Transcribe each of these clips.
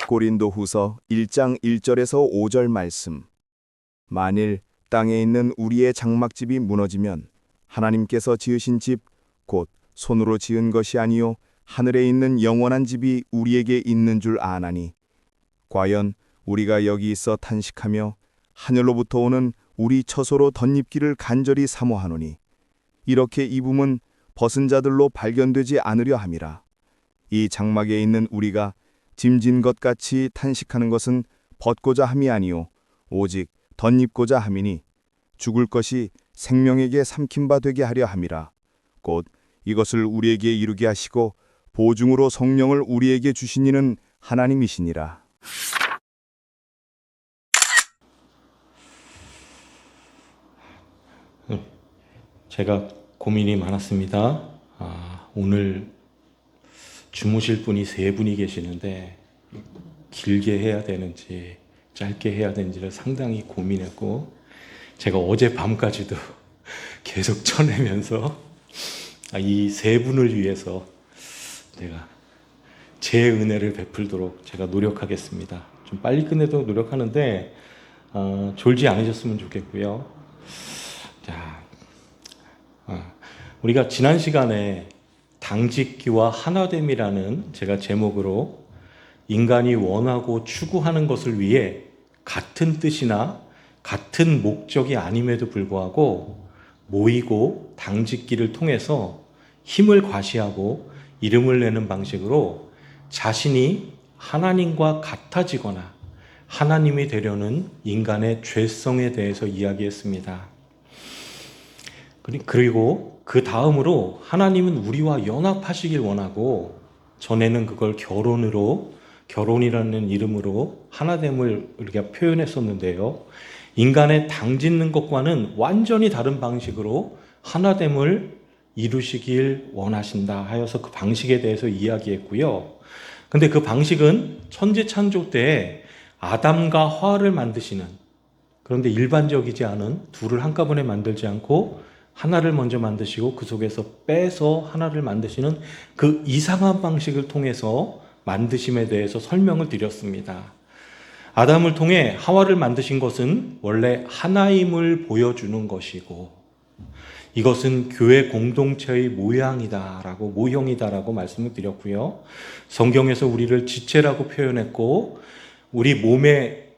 고린도후서 1장 1절에서 5절 말씀. 만일 땅에 있는 우리의 장막집이 무너지면 하나님께서 지으신 집, 곧 손으로 지은 것이 아니요 하늘에 있는 영원한 집이 우리에게 있는 줄 아나니, 과연 우리가 여기 있어 탄식하며 하늘로부터 오는 우리 처소로 덧입기를 간절히 사모하노니, 이렇게 입음은 벗은 자들로 발견되지 않으려 함이라. 이 장막에 있는 우리가 짐진 것 같이 탄식하는 것은 벗고자 함이 아니요 오직 덧입고자 함이니, 죽을 것이 생명에게 삼킨 바 되게 하려 함이라. 곧 이것을 우리에게 이루게 하시고 보증으로 성령을 우리에게 주신 이는 하나님이시니라. 제가 고민이 많았습니다. 오늘 주무실 분이 3분이 계시는데 길게 해야 되는지 짧게 해야 되는지를 상당히 고민했고, 제가 어제 밤까지도 계속 쳐내면서 이 3분을 위해서 내가 제 은혜를 베풀도록 제가 노력하겠습니다. 좀 빨리 끝내도록 노력하는데 졸지 않으셨으면 좋겠고요. 자, 우리가 지난 시간에 당짓기와 하나됨이라는 제가 제목으로 인간이 원하고 추구하는 것을 위해 같은 뜻이나 같은 목적이 아님에도 불구하고 모이고 당짓기를 통해서 힘을 과시하고 이름을 내는 방식으로 자신이 하나님과 같아지거나 하나님이 되려는 인간의 죄성에 대해서 이야기했습니다. 그리고 그 다음으로 하나님은 우리와 연합하시길 원하고, 전에는 그걸 결혼이라는 이름으로 하나됨을 우리가 표현했었는데요. 인간의 당짓는 것과는 완전히 다른 방식으로 하나됨을 이루시길 원하신다 하여서 그 방식에 대해서 이야기했고요. 근데 그 방식은 천지 창조 때 아담과 하와를 만드시는, 그런데 일반적이지 않은 둘을 한꺼번에 만들지 않고 하나를 먼저 만드시고 그 속에서 빼서 하나를 만드시는 그 이상한 방식을 통해서 만드심에 대해서 설명을 드렸습니다. 아담을 통해 하와를 만드신 것은 원래 하나임을 보여주는 것이고, 이것은 교회 공동체의 모형이다라고 말씀을 드렸고요. 성경에서 우리를 지체라고 표현했고, 우리 몸에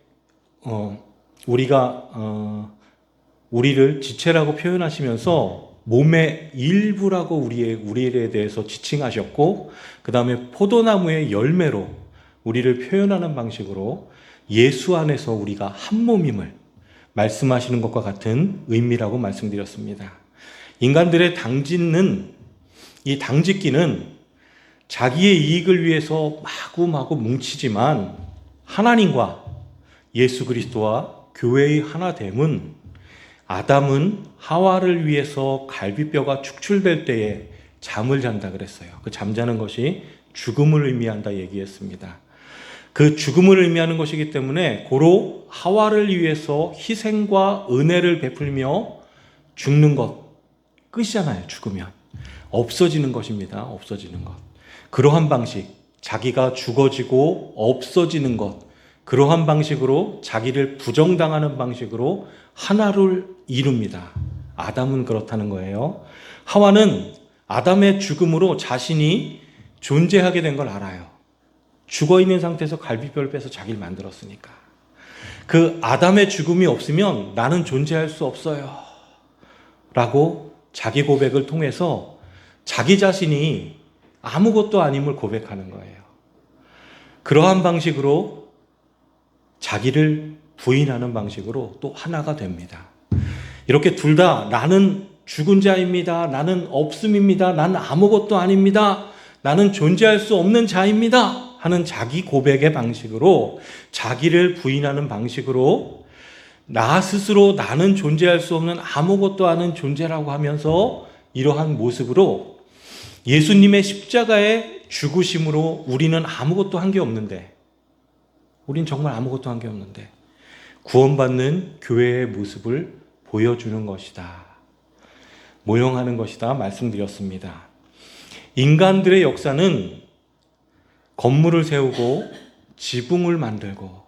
우리를 지체라고 표현하시면서 몸의 일부라고 우리에 대해서 지칭하셨고, 그 다음에 포도나무의 열매로 우리를 표현하는 방식으로 예수 안에서 우리가 한 몸임을 말씀하시는 것과 같은 의미라고 말씀드렸습니다. 인간들의 이 당짓기는 자기의 이익을 위해서 마구마구 뭉치지만, 하나님과 예수 그리스도와 교회의 하나됨은, 아담은 하와를 위해서 갈비뼈가 축출될 때에 잠을 잔다 그랬어요. 그 잠자는 것이 죽음을 의미한다 얘기했습니다. 그 죽음을 의미하는 것이기 때문에 고로 하와를 위해서 희생과 은혜를 베풀며 죽는 것, 끝이잖아요. 죽으면 없어지는 것입니다. 없어지는 것. 그러한 방식, 자기가 죽어지고 없어지는 것, 그러한 방식으로 자기를 부정당하는 방식으로 하나를 이룹니다. 아담은 그렇다는 거예요. 하와는 아담의 죽음으로 자신이 존재하게 된 걸 알아요. 죽어있는 상태에서 갈비뼈를 빼서 자기를 만들었으니까. 그 아담의 죽음이 없으면 나는 존재할 수 없어요 라고 자기 고백을 통해서 자기 자신이 아무것도 아님을 고백하는 거예요. 그러한 방식으로 자기를 부인하는 방식으로 또 하나가 됩니다. 이렇게 둘 다 나는 죽은 자입니다, 나는 없음입니다, 나는 아무것도 아닙니다, 나는 존재할 수 없는 자입니다 하는 자기 고백의 방식으로, 자기를 부인하는 방식으로 나 스스로 나는 존재할 수 없는 아무것도 아닌 존재라고 하면서, 이러한 모습으로 예수님의 십자가의 죽으심으로 우리는 아무것도 한 게 없는데, 우린 정말 아무것도 한 게 없는데 구원받는 교회의 모습을 보여주는 것이다, 모형하는 것이다 말씀드렸습니다. 인간들의 역사는 건물을 세우고 지붕을 만들고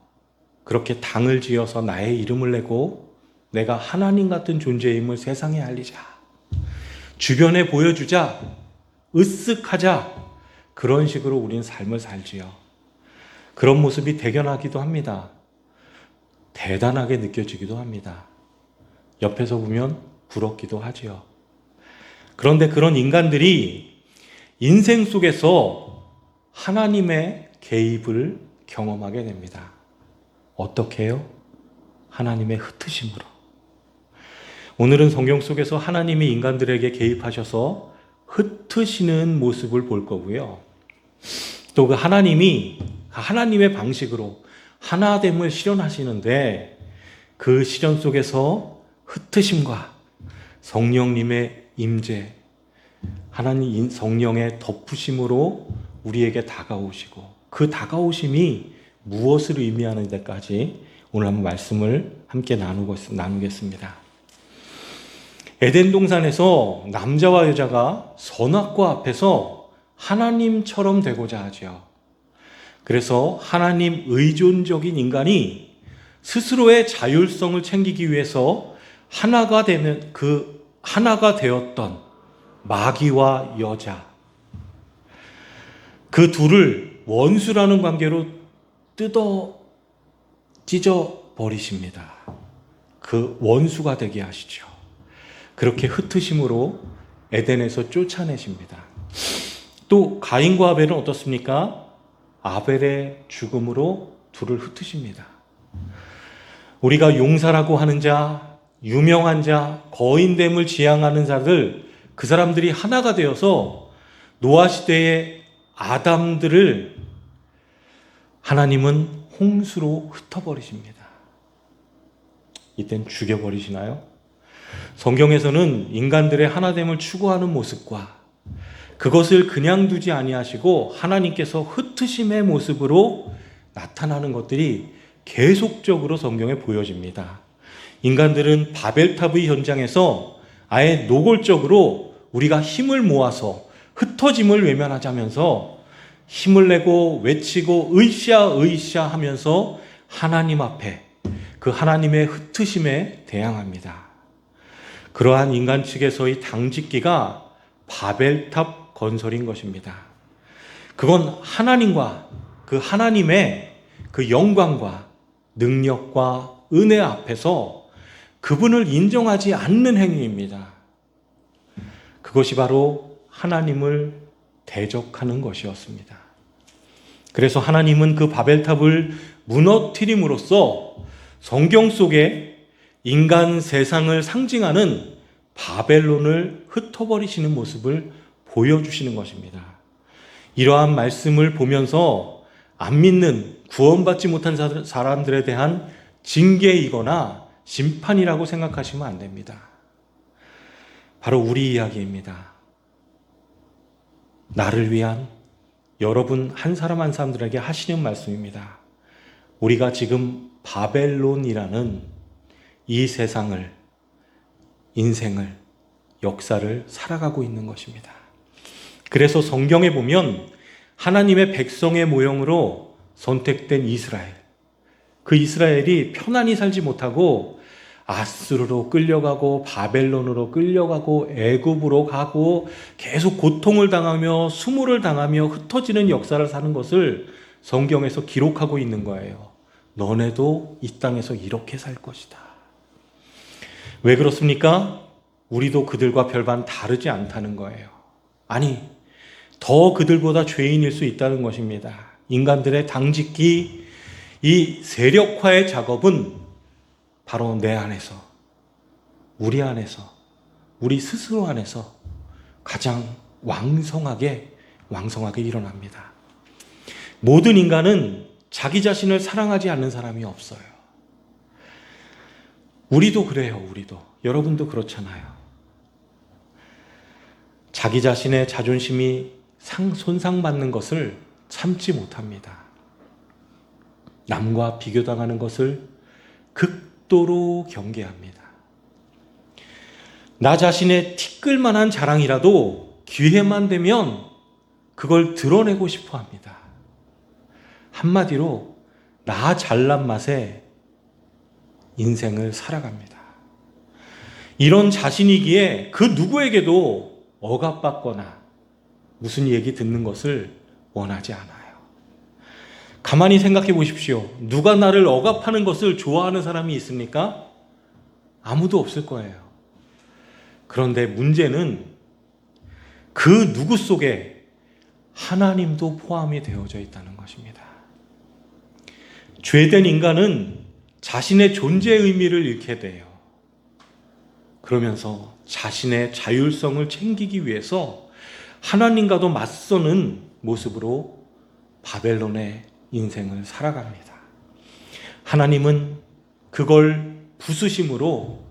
그렇게 당을 지어서 나의 이름을 내고 내가 하나님 같은 존재임을 세상에 알리자. 주변에 보여주자. 으쓱하자. 그런 식으로 우리는 삶을 살지요. 그런 모습이 대견하기도 합니다. 대단하게 느껴지기도 합니다. 옆에서 보면 부럽기도 하지요. 그런데 그런 인간들이 인생 속에서 하나님의 개입을 경험하게 됩니다. 어떻게 해요? 하나님의 흩으심으로. 오늘은 성경 속에서 하나님이 인간들에게 개입하셔서 흩으시는 모습을 볼 거고요. 또 그 하나님이 하나님의 방식으로 하나됨을 실현하시는데 그 실현 속에서 흩으심과 성령님의 임재, 하나님 성령의 덮으심으로 우리에게 다가오시고 그 다가오심이 무엇을 의미하는 데까지 오늘 한번 말씀을 함께 나누겠습니다. 에덴 동산에서 남자와 여자가 선악과 앞에서 하나님처럼 되고자 하죠. 그래서 하나님 의존적인 인간이 스스로의 자율성을 챙기기 위해서 하나가 되었던 마귀와 여자, 그 둘을 원수라는 관계로 찢어 버리십니다. 그 원수가 되게 하시죠. 그렇게 흩으심으로 에덴에서 쫓아내십니다. 또 가인과 아벨은 어떻습니까? 아벨의 죽음으로 둘을 흩으십니다. 우리가 용사라고 하는 자, 유명한 자, 거인됨을 지향하는 자들, 그 사람들이 하나가 되어서 노아 시대의 아담들을 하나님은 홍수로 흩어버리십니다. 이땐 죽여버리시나요? 성경에서는 인간들의 하나됨을 추구하는 모습과 그것을 그냥 두지 아니하시고 하나님께서 흩으심의 모습으로 나타나는 것들이 계속적으로 성경에 보여집니다. 인간들은 바벨탑의 현장에서 아예 노골적으로 우리가 힘을 모아서 흩어짐을 외면하자면서 힘을 내고 외치고 으쌰 하면서 하나님 앞에 그 하나님의 흩으심에 대항합니다. 그러한 인간 측에서의 당짓기가 바벨탑 건설인 것입니다. 그건 하나님과 그 하나님의 그 영광과 능력과 은혜 앞에서 그분을 인정하지 않는 행위입니다. 그것이 바로 하나님을 대적하는 것이었습니다. 그래서 하나님은 그 바벨탑을 무너뜨림으로써 성경 속에 인간 세상을 상징하는 바벨론을 흩어버리시는 모습을 보여주시는 것입니다. 이러한 말씀을 보면서 안 믿는 구원받지 못한 사람들에 대한 징계이거나 심판이라고 생각하시면 안 됩니다. 바로 우리 이야기입니다. 나를 위한 여러분 한 사람 한 사람들에게 하시는 말씀입니다. 우리가 지금 바벨론이라는 이 세상을, 인생을, 역사를 살아가고 있는 것입니다. 그래서 성경에 보면 하나님의 백성의 모형으로 선택된 이스라엘, 그 이스라엘이 편안히 살지 못하고 아수르로 끌려가고 바벨론으로 끌려가고 애굽으로 가고 계속 고통을 당하며 수모를 당하며 흩어지는 역사를 사는 것을 성경에서 기록하고 있는 거예요. 너네도 이 땅에서 이렇게 살 것이다. 왜 그렇습니까? 우리도 그들과 별반 다르지 않다는 거예요. 아니, 더 그들보다 죄인일 수 있다는 것입니다. 인간들의 당짓기, 이 세력화의 작업은 바로 내 안에서, 우리 안에서, 우리 스스로 안에서 가장 왕성하게 일어납니다. 모든 인간은 자기 자신을 사랑하지 않는 사람이 없어요. 우리도 그래요, 우리도. 여러분도 그렇잖아요. 자기 자신의 자존심이 손상받는 것을 참지 못합니다. 남과 비교당하는 것을 극도로 경계합니다. 나 자신의 티끌만한 자랑이라도 기회만 되면 그걸 드러내고 싶어 합니다. 한마디로 나 잘난 맛에 인생을 살아갑니다. 이런 자신이기에 그 누구에게도 억압받거나 무슨 얘기 듣는 것을 원하지 않아요. 가만히 생각해 보십시오. 누가 나를 억압하는 것을 좋아하는 사람이 있습니까? 아무도 없을 거예요. 그런데 문제는 그 누구 속에 하나님도 포함이 되어져 있다는 것입니다. 죄된 인간은 자신의 존재의 의미를 잃게 돼요. 그러면서 자신의 자율성을 챙기기 위해서 하나님과도 맞서는 모습으로 바벨론의 인생을 살아갑니다. 하나님은 그걸 부수심으로,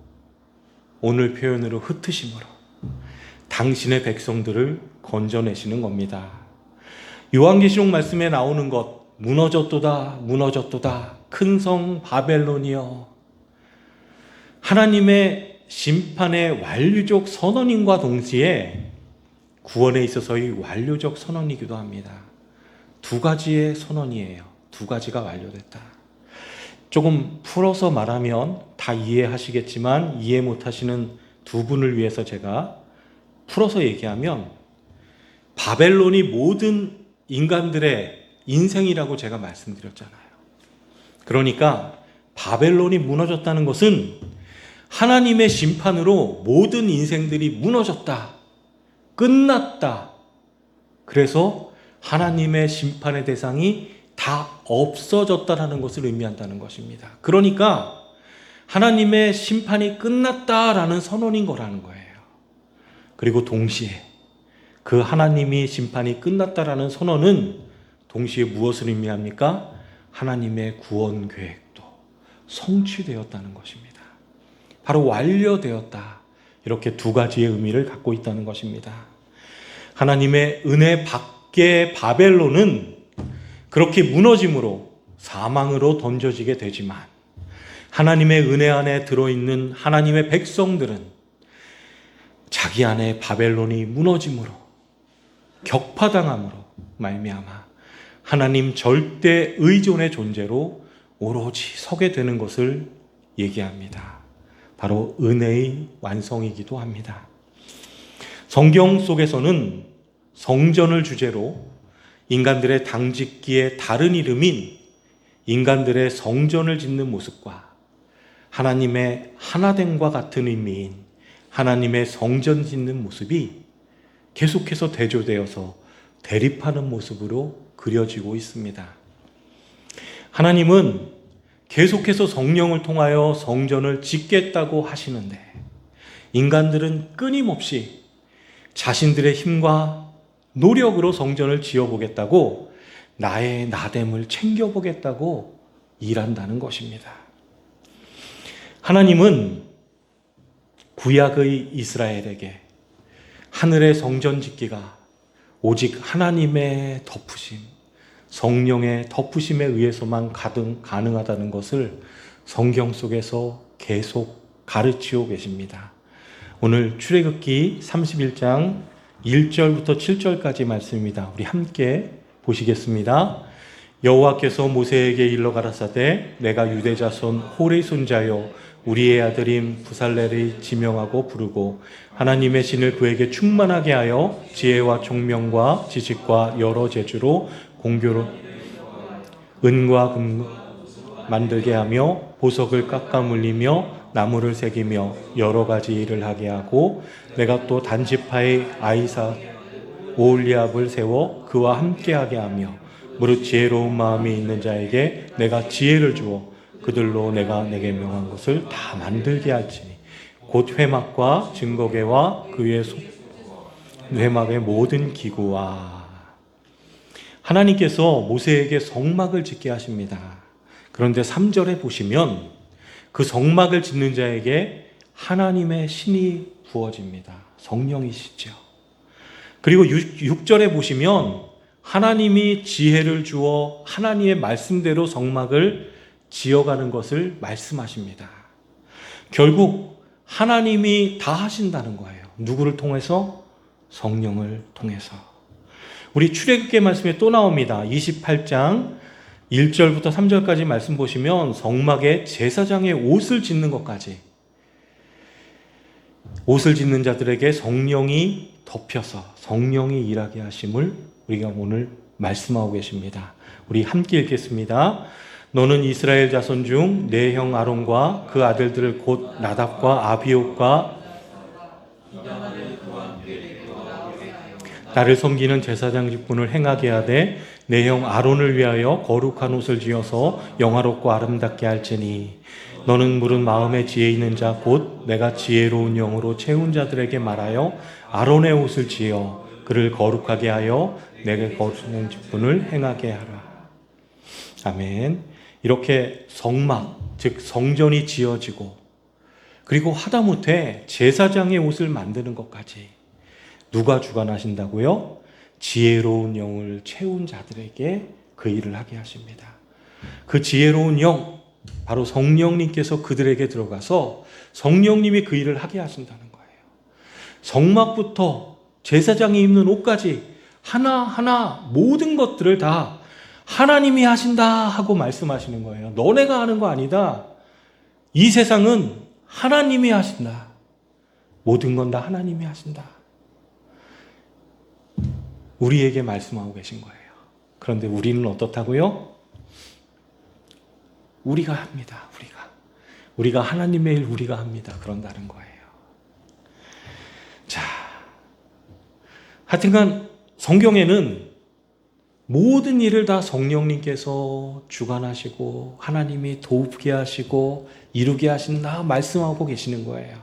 오늘 표현으로 흩으심으로 당신의 백성들을 건져내시는 겁니다. 요한계시록 말씀에 나오는 것, 무너졌도다 무너졌도다 큰 성 바벨론이여. 하나님의 심판의 완료적 선언인과 동시에 구원에 있어서의 완료적 선언이기도 합니다. 두 가지의 선언이에요. 두 가지가 완료됐다. 조금 풀어서 말하면 다 이해하시겠지만 이해 못하시는 두 분을 위해서 제가 풀어서 얘기하면, 바벨론이 모든 인간들의 인생이라고 제가 말씀드렸잖아요. 그러니까 바벨론이 무너졌다는 것은 하나님의 심판으로 모든 인생들이 무너졌다, 끝났다. 그래서 하나님의 심판의 대상이 다 없어졌다라는 것을 의미한다는 것입니다. 그러니까 하나님의 심판이 끝났다라는 선언인 거라는 거예요. 그리고 동시에 그 하나님이 심판이 끝났다라는 선언은 동시에 무엇을 의미합니까? 하나님의 구원 계획도 성취되었다는 것입니다. 바로 완료되었다. 이렇게 두 가지의 의미를 갖고 있다는 것입니다. 하나님의 은혜 밖의 바벨론은 그렇게 무너짐으로 사망으로 던져지게 되지만, 하나님의 은혜 안에 들어있는 하나님의 백성들은 자기 안에 바벨론이 무너짐으로, 격파당함으로 말미암아 하나님 절대 의존의 존재로 오로지 서게 되는 것을 얘기합니다. 바로 은혜의 완성이기도 합니다. 성경 속에서는 성전을 주제로 인간들의 당짓기의 다른 이름인 인간들의 성전을 짓는 모습과 하나님의 하나됨과 같은 의미인 하나님의 성전 짓는 모습이 계속해서 대조되어서 대립하는 모습으로 그려지고 있습니다. 하나님은 계속해서 성령을 통하여 성전을 짓겠다고 하시는데, 인간들은 끊임없이 자신들의 힘과 노력으로 성전을 지어보겠다고, 나의 나됨을 챙겨보겠다고 일한다는 것입니다. 하나님은 구약의 이스라엘에게 하늘의 성전 짓기가 오직 하나님의 덮으심, 성령의 덮으심에 의해서만 가능하다는 것을 성경 속에서 계속 가르치고 계십니다. 오늘 출애굽기 31장 1절부터 7절까지 말씀입니다. 우리 함께 보시겠습니다. 여호와께서 모세에게 일러 가라사대, 내가 유대 자손 홀의 손자요 우리의 아들인 부살렐을 지명하고 부르고 하나님의 신을 그에게 충만하게 하여 지혜와 총명과 지식과 여러 재주로 공교로 은과 금 만들게 하며 보석을 깎아 물리며 나무를 새기며 여러 가지 일을 하게 하고, 내가 또 단지파의 아이사 오홀리압을 세워 그와 함께하게 하며 무릇 지혜로운 마음이 있는 자에게 내가 지혜를 주어 그들로 내가 내게 명한 것을 다 만들게 할지니 곧 회막과 증거궤와 그 위에 회막의 모든 기구와. 하나님께서 모세에게 성막을 짓게 하십니다. 그런데 3절에 보시면 그 성막을 짓는 자에게 하나님의 신이 부어집니다. 성령이시죠. 그리고 6절에 보시면 하나님이 지혜를 주어 하나님의 말씀대로 성막을 지어가는 것을 말씀하십니다. 결국 하나님이 다 하신다는 거예요. 누구를 통해서? 성령을 통해서. 우리 출애굽기 말씀에 또 나옵니다. 28장 1절부터 3절까지 말씀 보시면 성막에 제사장의 옷을 짓는 것까지, 옷을 짓는 자들에게 성령이 덮여서 성령이 일하게 하심을 우리가 오늘 말씀하고 계십니다. 우리 함께 읽겠습니다. 너는 이스라엘 자손 중 내 형 아론과 그 아들들을 곧 나답과 아비옷과 나를 섬기는 제사장 직분을 행하게 하되 내 형 아론을 위하여 거룩한 옷을 지어서 영화롭고 아름답게 할지니 너는 물은 마음에 지혜 있는 자 곧 내가 지혜로운 영으로 채운 자들에게 말하여 아론의 옷을 지어 그를 거룩하게 하여 내게 거룩한 직분을 행하게 하라. 아멘. 이렇게 성막, 즉 성전이 지어지고 그리고 하다못해 제사장의 옷을 만드는 것까지 누가 주관하신다고요? 지혜로운 영을 채운 자들에게 그 일을 하게 하십니다. 그 지혜로운 영, 바로 성령님께서 그들에게 들어가서 성령님이 그 일을 하게 하신다는 거예요. 성막부터 제사장이 입는 옷까지 하나하나 모든 것들을 다 하나님이 하신다 하고 말씀하시는 거예요. 너네가 하는 거 아니다. 이 세상은 하나님이 하신다. 모든 건 다 하나님이 하신다. 우리에게 말씀하고 계신 거예요. 그런데 우리는 어떻다고요? 우리가 합니다. 우리가 하나님의 일 우리가 합니다. 그런다는 거예요. 자, 하여튼간 성경에는 모든 일을 다 성령님께서 주관하시고 하나님이 돕게 하시고 이루게 하신다 말씀하고 계시는 거예요.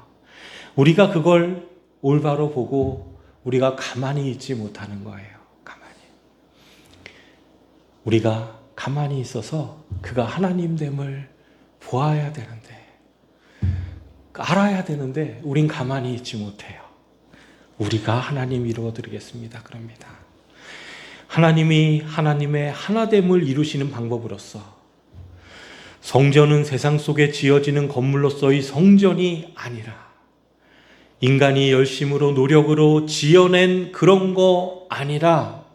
우리가 그걸 올바로 보고 우리가 가만히 있지 못하는 거예요. 우리가 가만히 있어서 그가 하나님됨을 보아야 되는데, 알아야 되는데 우린 가만히 있지 못해요. 우리가 하나님 이루어드리겠습니다. 그럽니다. 하나님이 하나님의 하나됨을 이루시는 방법으로서 성전은 세상 속에 지어지는 건물로서의 성전이 아니라 인간이 열심으로 노력으로 지어낸 그런 거 아니라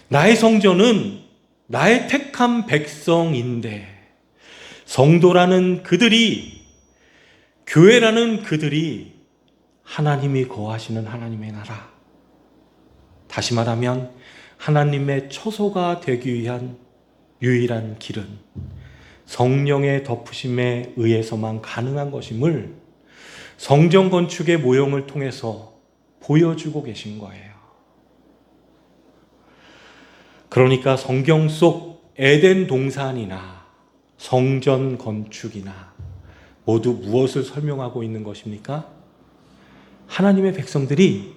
나의 성전은 나의 택한 백성인데 성도라는 그들이, 교회라는 그들이 하나님이 거하시는 하나님의 나라, 다시 말하면 하나님의 처소가 되기 위한 유일한 길은 성령의 덮으심에 의해서만 가능한 것임을 성전 건축의 모형을 통해서 보여주고 계신 거예요. 그러니까 성경 속 에덴 동산이나 성전 건축이나 모두 무엇을 설명하고 있는 것입니까? 하나님의 백성들이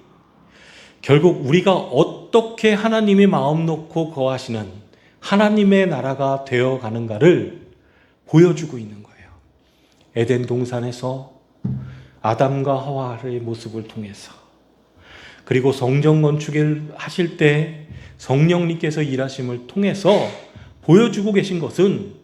결국 우리가 어떻게 하나님이 마음 놓고 거하시는 하나님의 나라가 되어 가는가를 보여주고 있는 거예요. 에덴 동산에서 아담과 하와의 모습을 통해서, 그리고 성전 건축을 하실 때 성령님께서 일하심을 통해서 보여주고 계신 것은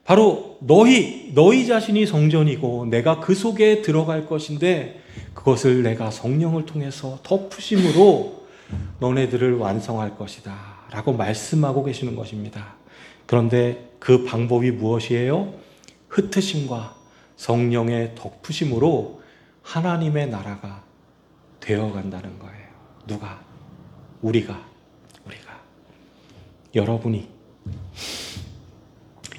바로 너희 자신이 성전이고 내가 그 속에 들어갈 것인데 그것을 내가 성령을 통해서 덮으심으로 너네들을 완성할 것이다 라고 말씀하고 계시는 것입니다. 그런데 그 방법이 무엇이에요? 흩으심과 성령의 덮으심으로 하나님의 나라가 되어간다는 거예요. 누가? 우리가. 여러분이.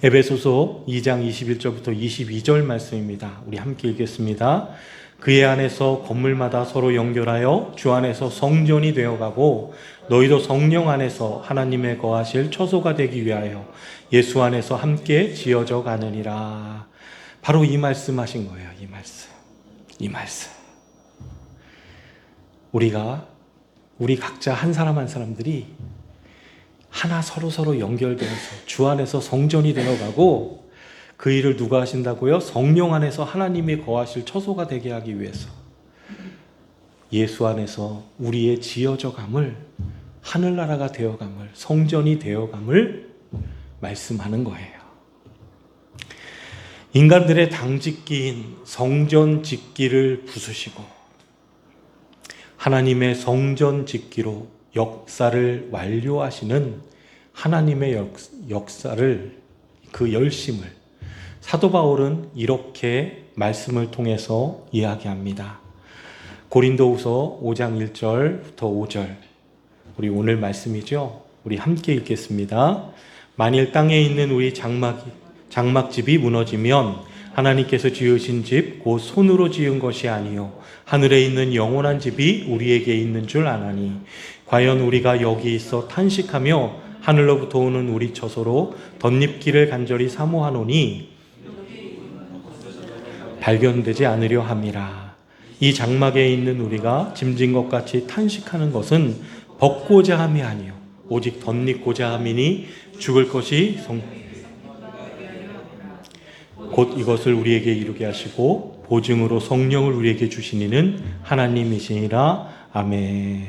에베소서 2장 21절부터 22절 말씀입니다. 우리 함께 읽겠습니다. 그의 안에서 건물마다 서로 연결하여 주 안에서 성전이 되어가고 너희도 성령 안에서 하나님의 거하실 처소가 되기 위하여 예수 안에서 함께 지어져 가느니라. 바로 이 말씀하신 거예요. 이 말씀. 우리 각자 한 사람 한 사람들이 하나 서로 연결되어서 주 안에서 성전이 되어가고 그 일을 누가 하신다고요? 성령 안에서 하나님이 거하실 처소가 되게 하기 위해서 예수 안에서 우리의 지어져감을, 하늘나라가 되어감을, 성전이 되어감을 말씀하는 거예요. 인간들의 당짓기인 성전 짓기를 부수시고 하나님의 성전 짓기로 역사를 완료하시는 하나님의 역사를, 그 열심을 사도 바울은 이렇게 말씀을 통해서 이야기합니다. 고린도후서 5장 1절부터 5절, 우리 오늘 말씀이죠. 우리 함께 읽겠습니다. 만일 땅에 있는 우리 장막집이 무너지면 하나님께서 지으신 집 곧 손으로 지은 것이 아니요 하늘에 있는 영원한 집이 우리에게 있는 줄 아나니 과연 우리가 여기 있어 탄식하며 하늘로부터 오는 우리 처소로 덧립기를 간절히 사모하노니 발견되지 않으려 함이라. 이 장막에 있는 우리가 짐진 것 같이 탄식하는 것은 벗고자 함이 아니요 오직 덧립고자 함이니 죽을 것이 곧 이것을 우리에게 이루게 하시고 보증으로 성령을 우리에게 주시니는 하나님이시니라. 아멘.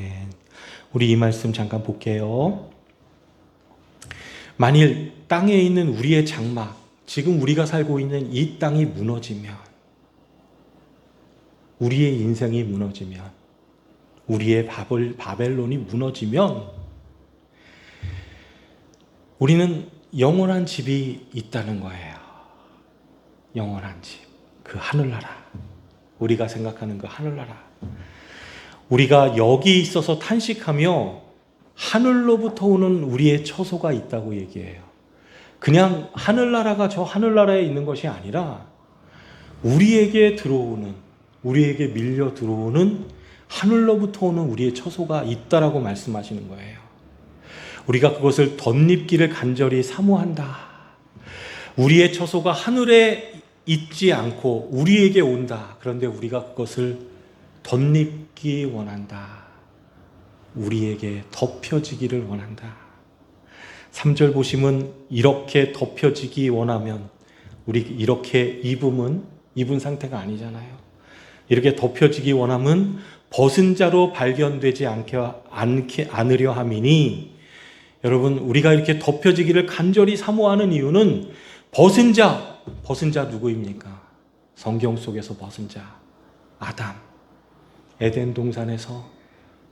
우리 이 말씀 잠깐 볼게요. 만일 땅에 있는 우리의 장막, 지금 우리가 살고 있는 이 땅이 무너지면, 우리의 인생이 무너지면, 우리의 바벨론이 무너지면 우리는 영원한 집이 있다는 거예요. 영원한 집, 그 하늘나라, 우리가 생각하는 그 하늘나라. 우리가 여기 있어서 탄식하며 하늘로부터 오는 우리의 처소가 있다고 얘기해요. 그냥 하늘나라가 저 하늘나라에 있는 것이 아니라 우리에게 들어오는, 우리에게 밀려 들어오는 하늘로부터 오는 우리의 처소가 있다라고 말씀하시는 거예요. 우리가 그것을 덧립기를 간절히 사모한다. 우리의 처소가 하늘에 있지 않고 우리에게 온다. 그런데 우리가 그것을 덧립기 원한다. 우리에게 덮여지기를 원한다. 3절 보시면 이렇게 덮여지기 원하면, 우리 이렇게 입은 상태가 아니잖아요. 이렇게 덮여지기 원하면 벗은 자로 발견되지 않으려 함이니, 여러분, 우리가 이렇게 덮여지기를 간절히 사모하는 이유는 벗은 자 누구입니까? 성경 속에서 벗은 자, 아담. 에덴 동산에서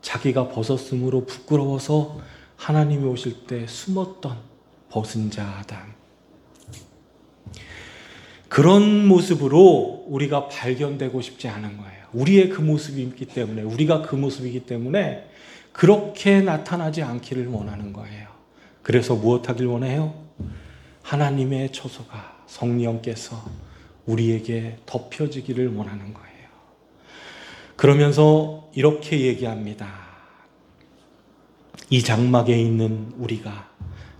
자기가 벗었으므로 부끄러워서 하나님이 오실 때 숨었던 벗은 자 아담. 그런 모습으로 우리가 발견되고 싶지 않은 거예요. 우리의 그 모습이 있기 때문에, 우리가 그 모습이기 때문에 그렇게 나타나지 않기를 원하는 거예요. 그래서 무엇하길 원해요? 하나님의 처소가, 성령께서 우리에게 덮여지기를 원하는 거예요. 그러면서 이렇게 얘기합니다. 이 장막에 있는 우리가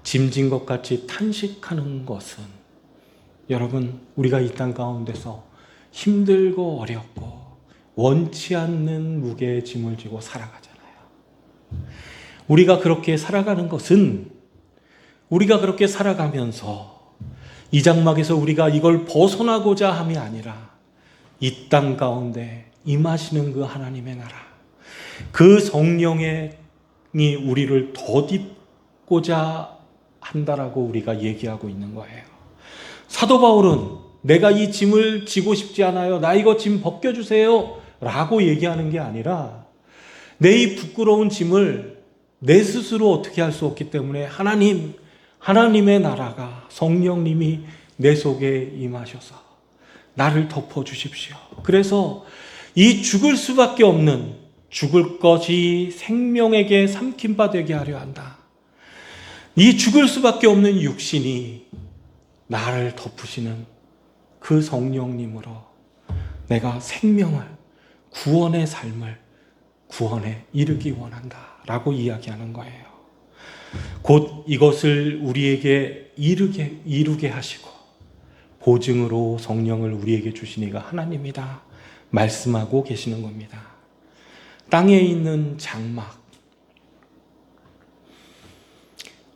짐진 것 같이 탄식하는 것은, 여러분, 우리가 이 땅 가운데서 힘들고 어렵고 원치 않는 무게의 짐을 지고 살아가잖아요. 우리가 그렇게 살아가는 것은, 우리가 그렇게 살아가면서 이 장막에서 우리가 이걸 벗어나고자 함이 아니라 이 땅 가운데 임하시는 그 하나님의 나라, 그 성령이 우리를 덧입고자 한다라고 우리가 얘기하고 있는 거예요. 사도 바울은 내가 이 짐을 지고 싶지 않아요, 나 이거 짐 벗겨주세요 라고 얘기하는 게 아니라, 내 이 부끄러운 짐을 내 스스로 어떻게 할 수 없기 때문에 하나님의 나라가, 성령님이 내 속에 임하셔서 나를 덮어주십시오. 그래서 이 죽을 수밖에 없는, 죽을 것이 생명에게 삼킨 바 되게 하려 한다. 이 죽을 수밖에 없는 육신이 나를 덮으시는 그 성령님으로 내가 생명을, 구원의 삶을 구원에 이르기 원한다 라고 이야기하는 거예요. 곧 이것을 우리에게 이루게 하시고 보증으로 성령을 우리에게 주시니가 하나님이다 말씀하고 계시는 겁니다. 땅에 있는 장막,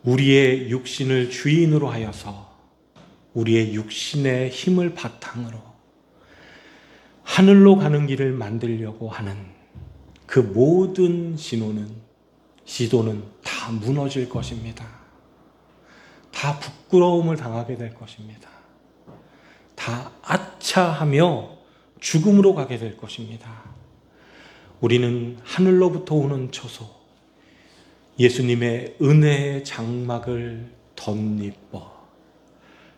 우리의 육신을 주인으로 하여서 우리의 육신의 힘을 바탕으로 하늘로 가는 길을 만들려고 하는 그 모든 시도는 다 무너질 것입니다. 다 부끄러움을 당하게 될 것입니다. 다 아차하며 죽음으로 가게 될 것입니다. 우리는 하늘로부터 오는 처소, 예수님의 은혜의 장막을 덧입어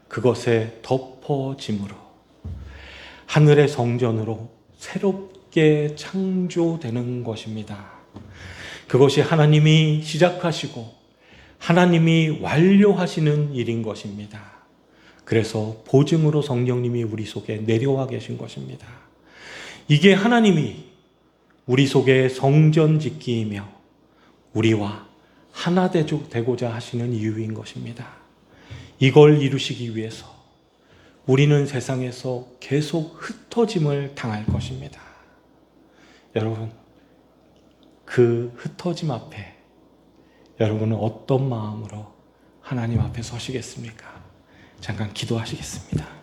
그것에 덮어짐으로 하늘의 성전으로 새롭게 창조되는 것입니다. 그것이 하나님이 시작하시고 하나님이 완료하시는 일인 것입니다. 그래서 보증으로 성령님이 우리 속에 내려와 계신 것입니다. 이게 하나님이 우리 속에 성전 짓기이며 우리와 하나 되고자 하시는 이유인 것입니다. 이걸 이루시기 위해서 우리는 세상에서 계속 흩어짐을 당할 것입니다. 여러분, 그 흩어짐 앞에 여러분은 어떤 마음으로 하나님 앞에 서시겠습니까? 잠깐 기도하시겠습니다.